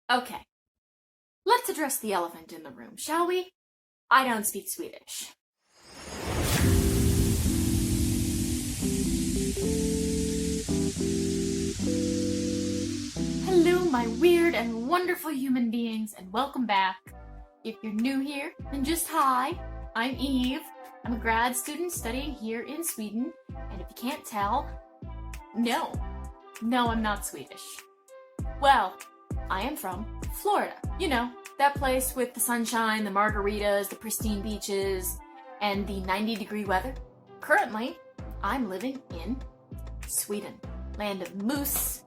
Okay, let's address the elephant in the room, shall we? I don't speak Swedish. Hello, my weird and wonderful human beings, and welcome back. If you're new here, then just hi. I'm Eve. I'm a grad student studying here in Sweden, and if you can't tell, no, I'm not Swedish. Well, I am from Florida. You know, that place with the sunshine, the margaritas, the pristine beaches, and the 90-degree weather. Currently, I'm living in Sweden, land of moose,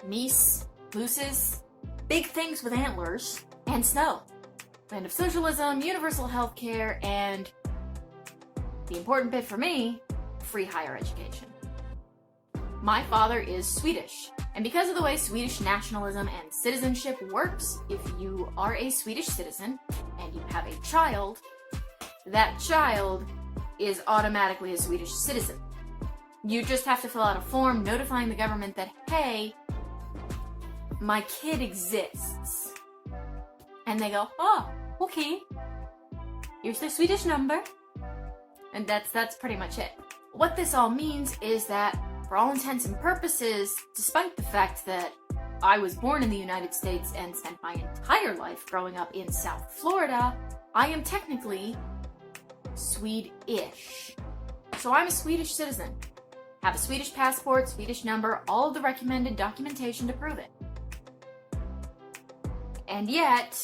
meese, mooses, big things with antlers, and snow. Land of socialism, universal healthcare, and the important bit for me, free higher education. My father is Swedish, and because of the way Swedish nationalism and citizenship works, if you are a Swedish citizen and you have a child, that child is automatically a Swedish citizen. You just have to fill out a form notifying the government that, hey, my kid exists. And they go, oh, okay, here's their Swedish number. And that's pretty much it. What this all means is that, for all intents and purposes, despite the fact that I was born in the United States and spent my entire life growing up in South Florida, I am technically Swedish. So I'm a Swedish citizen. Have a Swedish passport, Swedish number, all of the recommended documentation to prove it. And yet,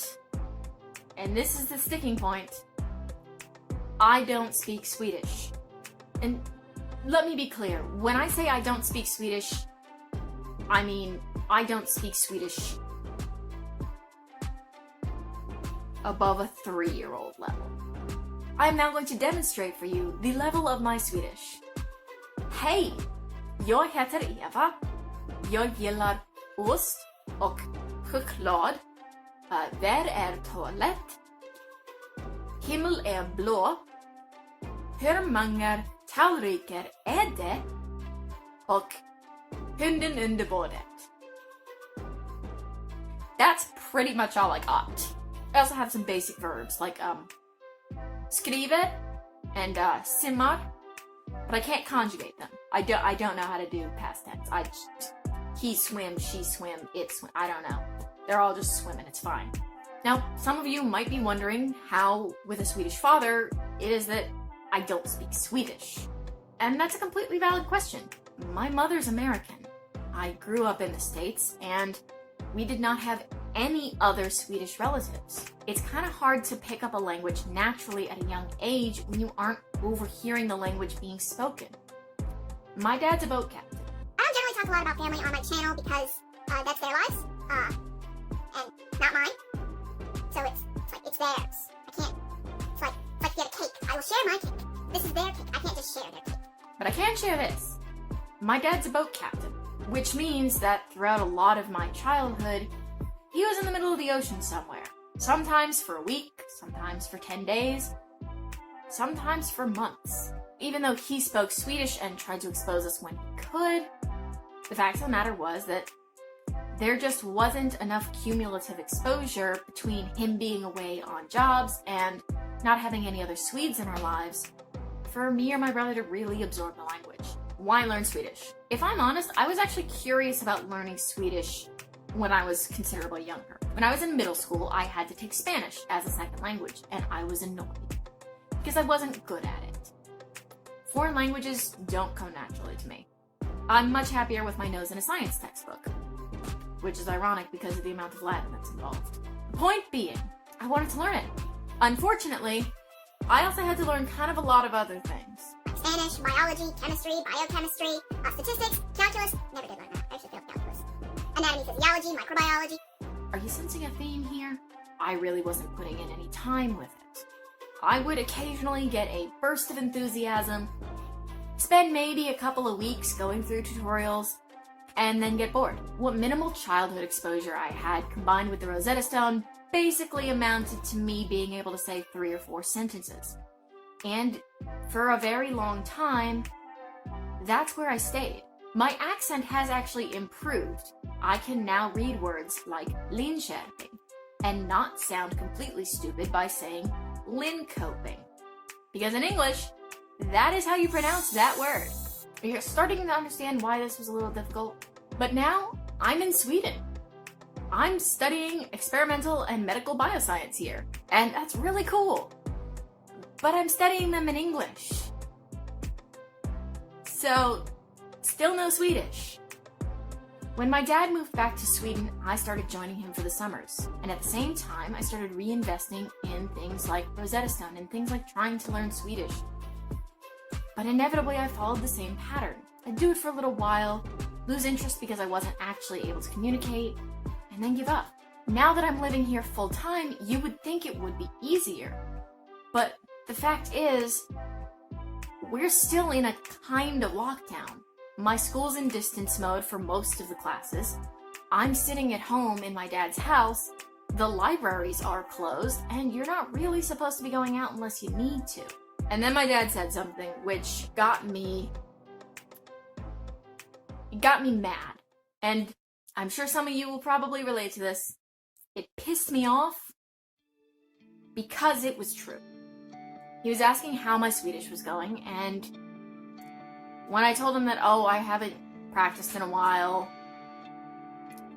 and this is the sticking point, I don't speak Swedish. And let me be clear, when I say I don't speak Swedish, I mean I don't speak Swedish above a 3-year-old level. I am now going to demonstrate for you the level of my Swedish. Hej! Jag heter Eva. Jag gillar ost och choklad. Där är toalett. Himmel är blå. Hur många tallrikar är det? Och hunden under bordet. That's pretty much all I got. I also have some basic verbs like skriver and simmar, but I can't conjugate them. I don't know how to do past tense. He swims, she swim, it swim. I don't know. They're all just swimming. It's fine. Now, some of you might be wondering how, with a Swedish father, it is that I don't speak Swedish. And that's a completely valid question. My mother's American. I grew up in the States, and we did not have any other Swedish relatives. It's kind of hard to pick up a language naturally at a young age when you aren't overhearing the language being spoken. My dad's a boat captain. I don't generally talk a lot about family on my channel because that's their lives, and not mine. So it's theirs. I can't. It's like get a cake. I will share my cake. This is their cake. I can't just share their cake. But I can share this. My dad's a boat captain, which means that throughout a lot of my childhood, he was in the middle of the ocean somewhere. Sometimes for a week, sometimes for 10 days, sometimes for months. Even though he spoke Swedish and tried to expose us when he could, the fact of the matter was that there just wasn't enough cumulative exposure between him being away on jobs and not having any other Swedes in our lives for me or my brother to really absorb the language. Why learn Swedish? If I'm honest, I was actually curious about learning Swedish when I was considerably younger. When I was in middle school, I had to take Spanish as a second language, and I was annoyed because I wasn't good at it. Foreign languages don't come naturally to me. I'm much happier with my nose in a science textbook, which is ironic because of the amount of Latin that's involved. The point being, I wanted to learn it. Unfortunately, I also had to learn kind of a lot of other things. Spanish, biology, chemistry, biochemistry, statistics, calculus. Never did learn that. I actually failed calculus. Anatomy, physiology, microbiology. Are you sensing a theme here? I really wasn't putting in any time with it. I would occasionally get a burst of enthusiasm, spend maybe a couple of weeks going through tutorials, and then get bored. What minimal childhood exposure I had combined with the Rosetta Stone basically amounted to me being able to say 3 or 4 sentences. And for a very long time, that's where I stayed. My accent has actually improved. I can now read words like Linköping and not sound completely stupid by saying Linköping. Because in English, that is how you pronounce that word. You're starting to understand why this was a little difficult. But now, I'm in Sweden. I'm studying experimental and medical bioscience here, and that's really cool. But I'm studying them in English. So, still no Swedish. When my dad moved back to Sweden, I started joining him for the summers. And at the same time, I started reinvesting in things like Rosetta Stone and things like trying to learn Swedish. But inevitably, I followed the same pattern. I'd do it for a little while, lose interest because I wasn't actually able to communicate, and then give up. Now that I'm living here full time, you would think it would be easier. But the fact is, we're still in a kind of lockdown. My school's in distance mode for most of the classes. I'm sitting at home in my dad's house. The libraries are closed, and you're not really supposed to be going out unless you need to. And then my dad said something which got me mad. And I'm sure some of you will probably relate to this. It pissed me off because it was true. He was asking how my Swedish was going, and when I told him that, I haven't practiced in a while,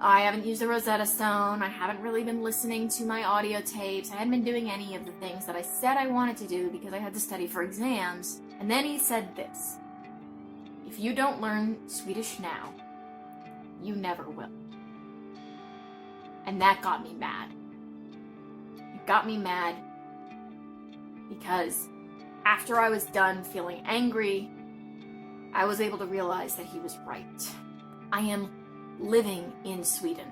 I haven't used the Rosetta Stone, I haven't really been listening to my audio tapes, I hadn't been doing any of the things that I said I wanted to do because I had to study for exams, and then he said this: if you don't learn Swedish now, you never will. And that got me mad. It got me mad because after I was done feeling angry, I was able to realize that he was right. I am living in Sweden.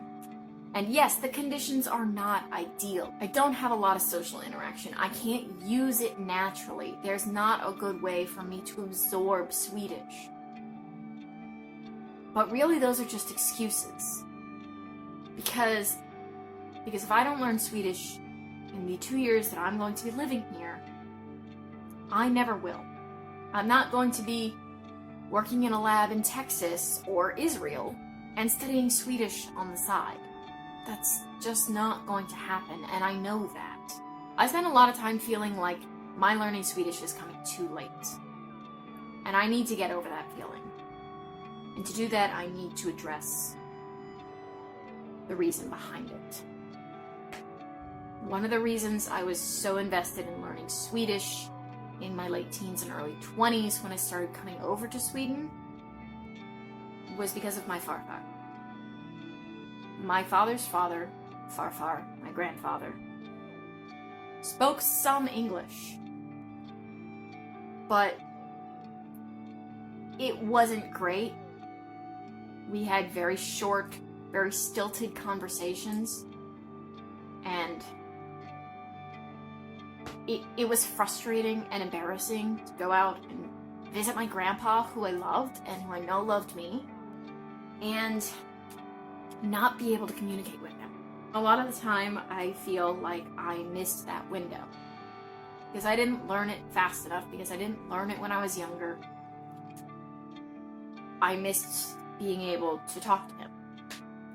And yes, the conditions are not ideal. I don't have a lot of social interaction. I can't use it naturally. There's not a good way for me to absorb Swedish. But really, those are just excuses. Because if I don't learn Swedish in the 2 years that I'm going to be living here, I never will. I'm not going to be working in a lab in Texas or Israel and studying Swedish on the side. That's just not going to happen, and I know that. I spend a lot of time feeling like my learning Swedish is coming too late. And I need to get over that feeling. And to do that, I need to address the reason behind it. One of the reasons I was so invested in learning Swedish in my late teens and early 20s when I started coming over to Sweden was because of my farfar. My father's father, farfar, my grandfather, spoke some English, but it wasn't great. We had very short, very stilted conversations, and it was frustrating and embarrassing to go out and visit my grandpa, who I loved and who I know loved me, and not be able to communicate with him. A lot of the time, I feel like I missed that window because I didn't learn it fast enough, because I didn't learn it when I was younger. I missed being able to talk to him.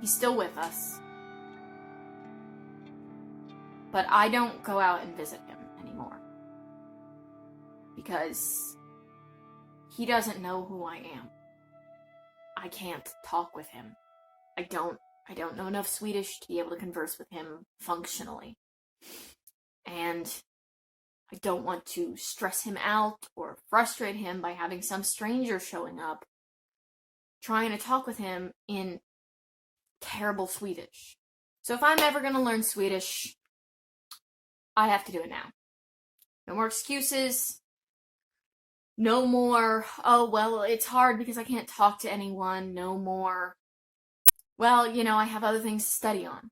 He's still with us, but I don't go out and visit him anymore because he doesn't know who I am. I can't talk with him. I don't know enough Swedish to be able to converse with him functionally. And I don't want to stress him out or frustrate him by having some stranger showing up trying to talk with him in terrible Swedish. So if I'm ever going to learn Swedish, I have to do it now. No more excuses. No more, it's hard because I can't talk to anyone. No more, I have other things to study on.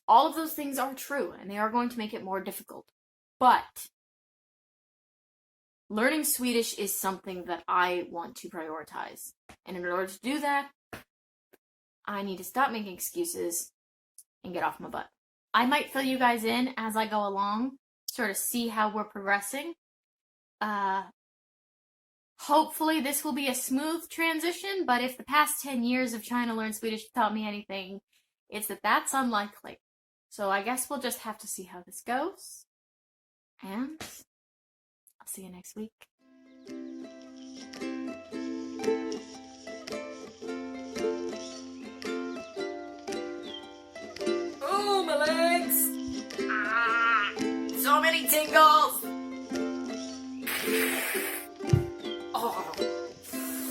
All of those things are true, and they are going to make it more difficult. But learning Swedish is something that I want to prioritize. And in order to do that, I need to stop making excuses and get off my butt. I might fill you guys in as I go along, sort of see how we're progressing. Hopefully this will be a smooth transition, but if the past 10 years of trying to learn Swedish taught me anything, it's that that's unlikely. So I guess we'll just have to see how this goes. And I'll see you next week. Oh, my legs! Ah, so many tingles!